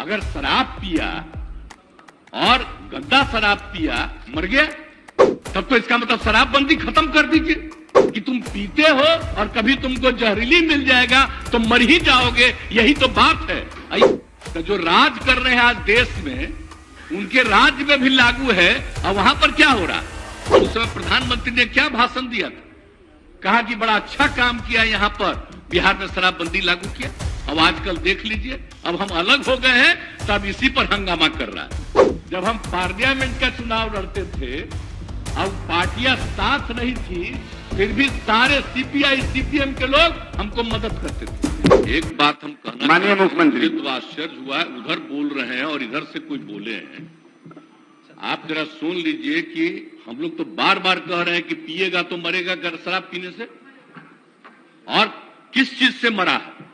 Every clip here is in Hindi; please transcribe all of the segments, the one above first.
अगर शराब पिया और गंदा शराब पिया मर गया, तब तो इसका मतलब शराबबंदी खत्म कर दीजिए कि तुम पीते हो और कभी तुमको जहरीली मिल जाएगा तो मर ही जाओगे। यही तो बात है। तो जो राज कर रहे हैं आज देश में, उनके राज्य में भी लागू है। और वहां पर क्या हो रहा? उस समय प्रधानमंत्री ने क्या भाषण दिया था? कहा कि बड़ा अच्छा काम किया, यहां पर बिहार में शराबबंदी लागू किया। अब आजकल देख लीजिए, अब हम अलग हो गए हैं, तब इसी पर हंगामा कर रहा है। जब हम पार्लियामेंट का चुनाव लड़ते थे, अब पार्टियां साथ नहीं थी, फिर भी सारे सीपीआई सीपीएम के लोग हमको मदद करते थे। एक बात हम कहना, माननीय मुख्यमंत्री, तो आश्चर्य हुआ, उधर बोल रहे हैं और इधर से कोई बोले हैं। आप जरा सुन लीजिए कि हम लोग तो बार बार कह रहे हैं कि पिएगा तो मरेगा अगर शराब पीने से, और किस चीज से मरा है।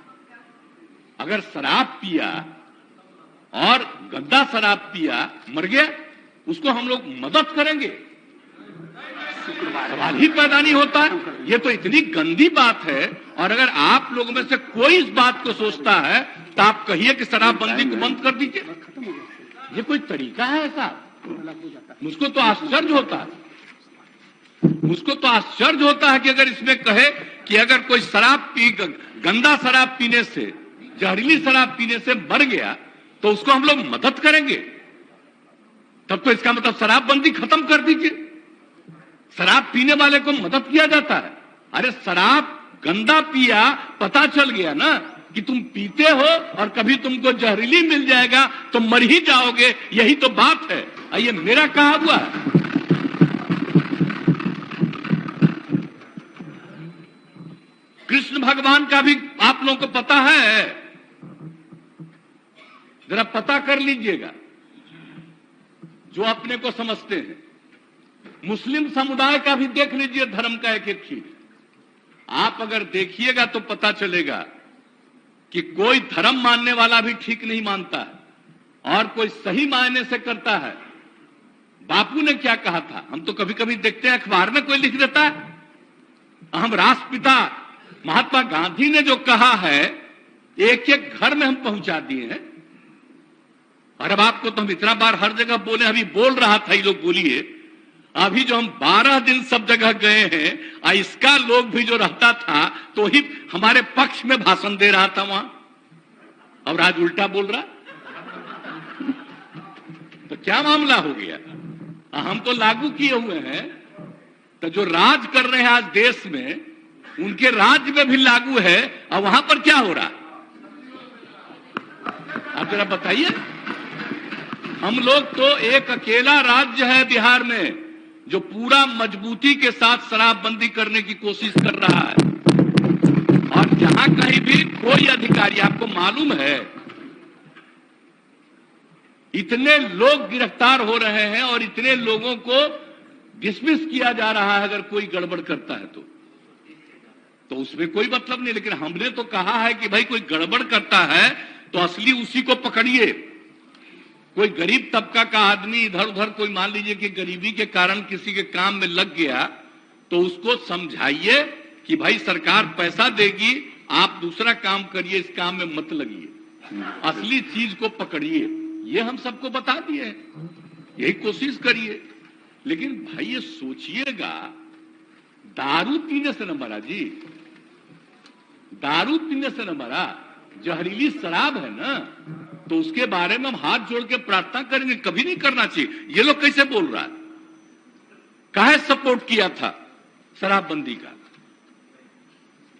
अगर शराब पिया और गंदा शराब पिया मर गया, उसको हम लोग मदद करेंगे? सवाल ही पैदा नहीं होता है। ये तो इतनी गंदी बात है। और अगर आप लोगों में से कोई इस बात को सोचता है तो आप कहिए कि शराबबंदी को बंद कर दीजिए। ये कोई तरीका है ऐसा? मुझको तो आश्चर्य होता है। मुझको तो आश्चर्य होता है कि अगर इसमें कहे कि अगर कोई गंदा शराब पीने से, जहरीली शराब पीने से मर गया तो उसको हम लोग मदद करेंगे, तब तो इसका मतलब शराबबंदी खत्म कर दीजिए। शराब पीने वाले को मदद किया जाता है। अरे शराब गंदा पिया, पता चल गया ना कि तुम पीते हो और कभी तुमको जहरीली मिल जाएगा तो मर ही जाओगे। यही तो बात है। ये मेरा कहा हुआ है। कृष्ण भगवान का भी आप लोगों को पता है, जरा पता कर लीजिएगा जो अपने को समझते हैं। मुस्लिम समुदाय का भी देख लीजिए, धर्म का एक एक चीज आप अगर देखिएगा तो पता चलेगा कि कोई धर्म मानने वाला भी ठीक नहीं मानता है और कोई सही मायने से करता है। बापू ने क्या कहा था, हम तो कभी कभी देखते हैं अखबार में कोई लिख देता है। हम राष्ट्रपिता महात्मा गांधी ने जो कहा है, एक एक घर में हम पहुंचा दिए हैं। और अब आपको तो हम इतना बार हर जगह बोले, अभी बोल रहा था, ये लोग बोलिए, अभी जो हम 12 दिन सब जगह गए हैं, इसका लोग भी जो रहता था तो ही हमारे पक्ष में भाषण दे रहा था वहां, और आज उल्टा बोल रहा। तो क्या मामला हो गया? हम तो लागू किए हुए हैं। तो जो राज कर रहे हैं आज देश में, उनके राज्य में भी लागू है। और वहां पर क्या हो रहा, आप जरा बताइए। हम लोग तो एक अकेला राज्य है बिहार में जो पूरा मजबूती के साथ शराबबंदी करने की कोशिश कर रहा है। और जहां कहीं भी कोई अधिकारी, आपको मालूम है इतने लोग गिरफ्तार हो रहे हैं और इतने लोगों को डिसमिस किया जा रहा है अगर कोई गड़बड़ करता है तो उसमें कोई मतलब नहीं। लेकिन हमने तो कहा है कि भाई कोई गड़बड़ करता है तो असली उसी को पकड़िए। कोई गरीब तबका का आदमी इधर उधर, कोई मान लीजिए कि गरीबी के कारण किसी के काम में लग गया, तो उसको समझाइए कि भाई सरकार पैसा देगी, आप दूसरा काम करिए, इस काम में मत लगिए, असली चीज को पकड़िए। ये हम सबको बता दिए, यही कोशिश करिए। लेकिन भाई ये सोचिएगा, दारू पीने से न मरा जी, दारू पीने से न मरा, जहरीली शराब है ना, तो उसके बारे में हम हाथ जोड़ के प्रार्थना करेंगे। कभी नहीं करना चाहिए। ये लोग कैसे बोल रहा है? काहे सपोर्ट किया था शराबबंदी का?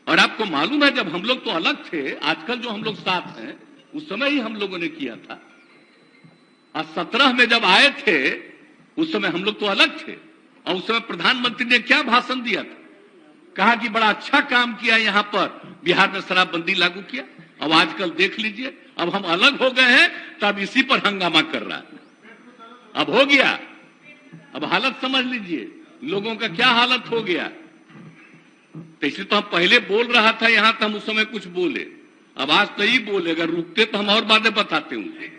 और आपको मालूम है जब हम लोग तो अलग थे, आजकल जो हम लोग साथ हैं, उस समय ही हम लोगों ने किया था। और 17 में जब आए थे, उस समय हम लोग तो अलग थे। और उस समय प्रधानमंत्री ने क्या भाषण दिया था? कहा कि बड़ा अच्छा काम किया, यहां पर बिहार में शराबबंदी लागू किया। अब आजकल देख लीजिए, अब हम अलग हो गए हैं, तब इसी पर हंगामा कर रहा है। अब हो गया, अब हालत समझ लीजिए लोगों का क्या हालत हो गया। तो इसलिए तो हम पहले बोल रहा था यहां, तो हम उस समय कुछ बोले, अब आज तो ही बोले। अगर रुकते तो हम और बातें बताते होंगे।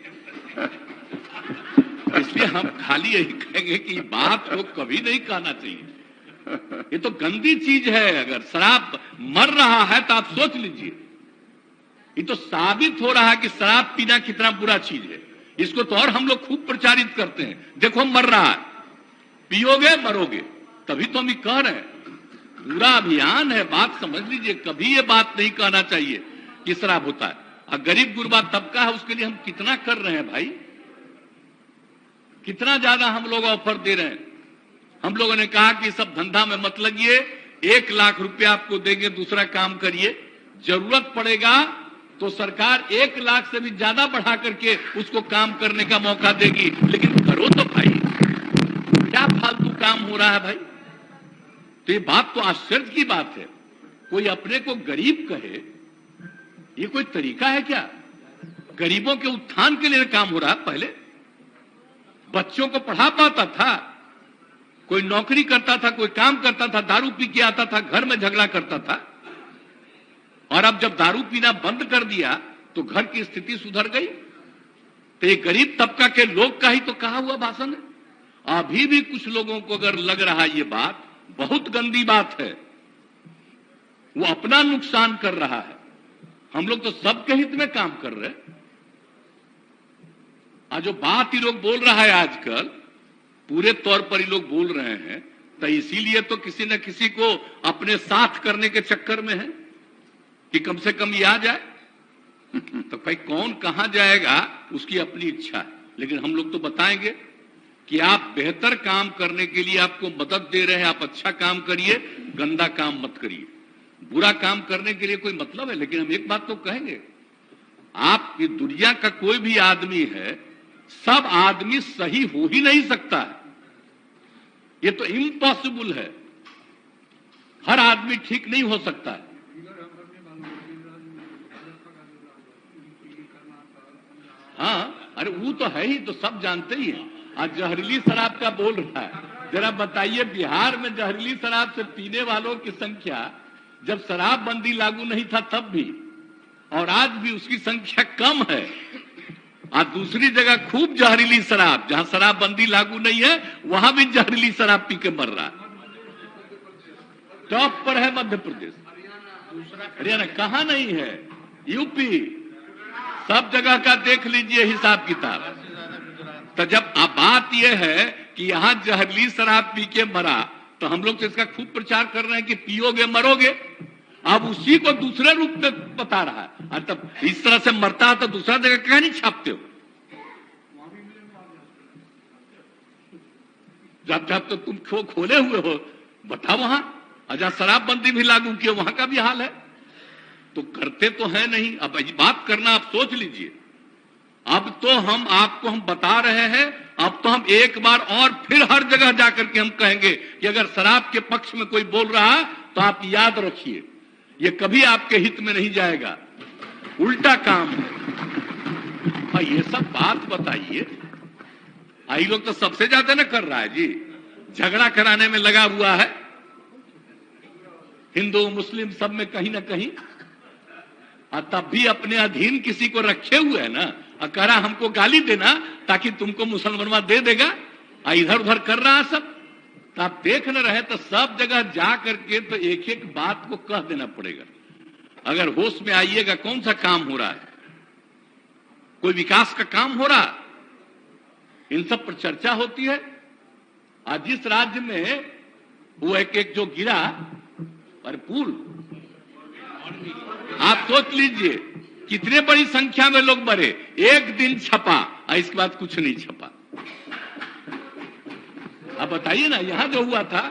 इसलिए हम खाली यही कहेंगे कि बात को कभी नहीं कहना चाहिए। ये तो गंदी चीज है। अगर शराब मर रहा है तो आप सोच लीजिए ये तो साबित हो रहा है कि शराब पीना कितना बुरा चीज है। इसको तो और हम लोग खूब प्रचारित करते हैं, देखो मर रहा है, पियोगे मरोगे। तभी तो हम ये कह रहे हैं, पूरा अभियान है। बात समझ लीजिए, कभी ये बात नहीं कहना चाहिए कि शराब होता है। और गरीब गुरबा तबका है, उसके लिए हम कितना कर रहे हैं भाई, कितना ज्यादा हम लोग ऑफर दे रहे हैं। हम लोगों ने कहा कि सब धंधा में मत लगिए, 1 लाख रुपया आपको देंगे, दूसरा काम करिए। जरूरत पड़ेगा तो सरकार 1 लाख से भी ज्यादा बढ़ा करके उसको काम करने का मौका देगी, लेकिन करो तो भाई। क्या फालतू काम हो रहा है भाई। तो ये बात तो आश्चर्य की बात है, कोई अपने को गरीब कहे, ये कोई तरीका है क्या? गरीबों के उत्थान के लिए काम हो रहा है। पहले बच्चों को पढ़ा पाता था, कोई नौकरी करता था, कोई काम करता था, दारू पी के आता था, घर में झगड़ा करता था। और अब जब दारू पीना बंद कर दिया तो घर की स्थिति सुधर गई। तो ये गरीब तबका के लोग का ही तो कहा हुआ भाषण है। अभी भी कुछ लोगों को अगर लग रहा है ये बात बहुत गंदी बात है, वो अपना नुकसान कर रहा है। हम लोग तो सबके हित में काम कर रहे हैं। आज जो बात ही लोग बोल रहा है आजकल, पूरे तौर पर ही लोग बोल रहे हैं, तो इसीलिए तो किसी न किसी को अपने साथ करने के चक्कर में है कि कम से कम ये आ जाए। तो भाई कौन कहां जाएगा उसकी अपनी इच्छा है, लेकिन हम लोग तो बताएंगे कि आप बेहतर काम करने के लिए आपको मदद दे रहे हैं, आप अच्छा काम करिए, गंदा काम मत करिए। बुरा काम करने के लिए कोई मतलब है, लेकिन हम एक बात तो कहेंगे, आप ये दुनिया का कोई भी आदमी है, सब आदमी सही हो ही नहीं सकता है। ये तो इम्पॉसिबल है, हर आदमी ठीक नहीं हो सकता है। हाँ, अरे वो तो है ही, तो सब जानते ही हैं। आज जहरीली शराब का बोल रहा है, जरा बताइए, बिहार में जहरीली शराब से पीने वालों की संख्या जब शराबबंदी लागू नहीं था तब भी, और आज भी उसकी संख्या कम है। आज दूसरी जगह खूब जहरीली शराब, जहां शराबबंदी लागू नहीं है वहां भी जहरीली शराब पी के मर रहा है। टॉप पर है मध्य प्रदेश, हरियाणा कहां नहीं है, यूपी, सब जगह का देख लीजिए हिसाब किताब। तो जब अब बात यह है कि यहां जहरीली शराब पी के मरा, तो हम लोग तो इसका खूब प्रचार कर रहे हैं कि पियोगे मरोगे। अब उसी को दूसरे रूप में बता रहा है। और तब इस तरह से मरता है तो दूसरा जगह क्या नहीं छापते हो? जब जब तो तुम खोले हुए हो, बताओ वहां जहां शराबबंदी भी लागू किया वहां का भी हाल है। तो करते तो है नहीं। अब बात करना आप सोच लीजिए, अब तो हम आपको हम बता रहे हैं, अब तो हम एक बार और फिर हर जगह जाकर के हम कहेंगे कि अगर शराब के पक्ष में कोई बोल रहा है तो आप याद रखिए, ये कभी आपके हित में नहीं जाएगा, उल्टा काम है। ये सब बात बताइए। आई लोग तो सबसे ज्यादा ना कर रहा है जी, झगड़ा कराने में लगा हुआ है, हिंदू मुस्लिम सब में कहीं ना कहीं। और तब भी अपने अधीन किसी को रखे हुए है ना, और कह रहा हमको गाली देना ताकि तुमको मुसलमान दे देगा, इधर उधर कर रहा है सब। तो आप देख न रहे तो सब जगह जा करके तो एक एक बात को कह देना पड़ेगा। अगर होश में आइएगा, कौन सा काम हो रहा है, कोई विकास का काम हो रहा, इन सब पर चर्चा होती है। आज जिस राज्य में वो एक जो गिरा पर पुल, आप सोच लीजिए कितने बड़ी संख्या में लोग मरे, एक दिन छपा और इसके बाद कुछ नहीं छपा। आप बताइए ना, यहां जो हुआ था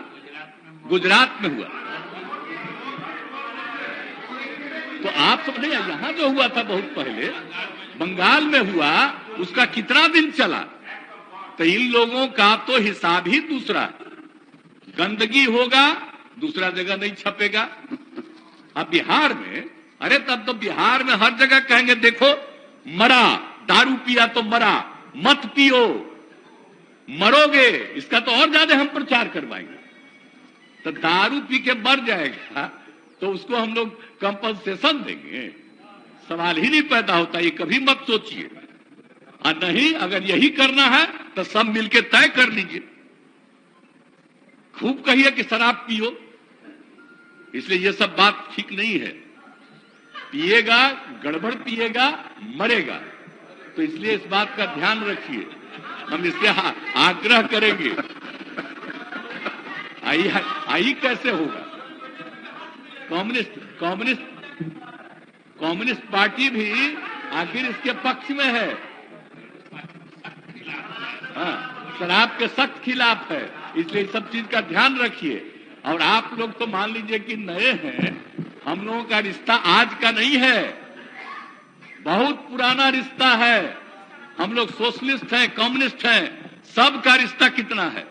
गुजरात में हुआ, तो आप समझे, यहां जो हुआ था बहुत पहले बंगाल में हुआ, उसका कितना दिन चला। तो इन लोगों का तो हिसाब ही दूसरा, गंदगी होगा दूसरा जगह नहीं छपेगा। अब बिहार में, अरे तब तो बिहार में हर जगह कहेंगे देखो मरा, दारू पिया तो मरा, मत पियो मरोगे, इसका तो और ज्यादा हम प्रचार करवाएंगे। तो दारू पी के मर जाएगा तो उसको हम लोग कंपनसेशन देंगे, सवाल ही नहीं पैदा होता। ये कभी मत सोचिए। और नहीं, अगर यही करना है तो सब मिलके तय कर लीजिए, खूब कहिए कि शराब पियो। इसलिए ये सब बात ठीक नहीं है। पिएगा, गड़बड़ पिएगा, मरेगा। तो इसलिए इस बात का ध्यान रखिए, हम इससे आग्रह करेंगे। आई कैसे होगा? कम्युनिस्ट पार्टी भी आखिर इसके पक्ष में है। हाँ, शराब के सख्त खिलाफ है, इसलिए इस सब चीज का ध्यान रखिए। और आप लोग तो मान लीजिए कि नए हैं, हम लोगों का रिश्ता आज का नहीं है, बहुत पुराना रिश्ता है। हम लोग सोशलिस्ट हैं, कम्युनिस्ट हैं, सबका रिश्ता कितना है।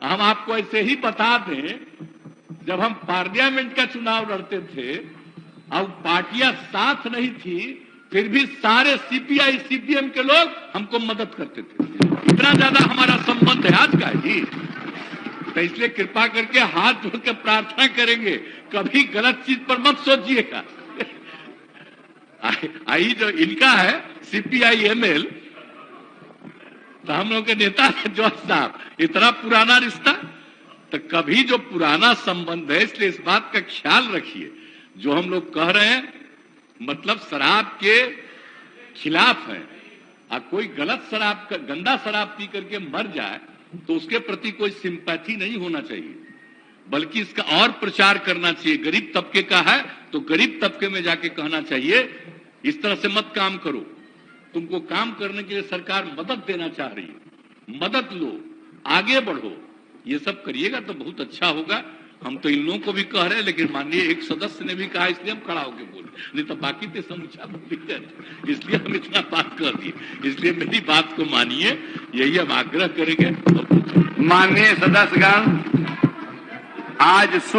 हम आपको ऐसे ही बता दें, जब हम पार्लियामेंट का चुनाव लड़ते थे और पार्टियां साथ नहीं थी, फिर भी सारे सीपीआई सीपीएम के लोग हमको मदद करते थे। इतना ज्यादा हमारा संबंध है आज का जी। तो इसलिए कृपा करके हाथ जोड़ के प्रार्थना करेंगे, कभी गलत चीज पर मत सोचिएगा। आई जो इनका है सीपीआई एमएल, तो हम लोग के नेता है जॉर्ज साहब, इतना पुराना रिश्ता। तो कभी जो पुराना संबंध है, इसलिए इस बात का ख्याल रखिए। जो हम लोग कह रहे हैं मतलब शराब के खिलाफ है, और कोई गलत शराब, गंदा शराब पी करके मर जाए तो उसके प्रति कोई सिंपैथी नहीं होना चाहिए, बल्कि इसका और प्रचार करना चाहिए। गरीब तबके का है तो गरीब तबके में जाके कहना चाहिए, इस तरह से मत काम करो, तुमको काम करने के लिए सरकार मदद देना चाह रही है, मदद लो, आगे बढ़ो। ये सब करिएगा तो बहुत अच्छा होगा। हम तो इन लोगों को भी कह रहे हैं, लेकिन माननीय एक सदस्य ने भी कहा, इसलिए हम खड़ा होकर बोले, नहीं तो बाकी तो समूचा बोल, इसलिए हम इतना बात कर दिए। इसलिए मेरी बात को मानिए, यही हम आग्रह करेंगे। माननीय सदस्यगण, आज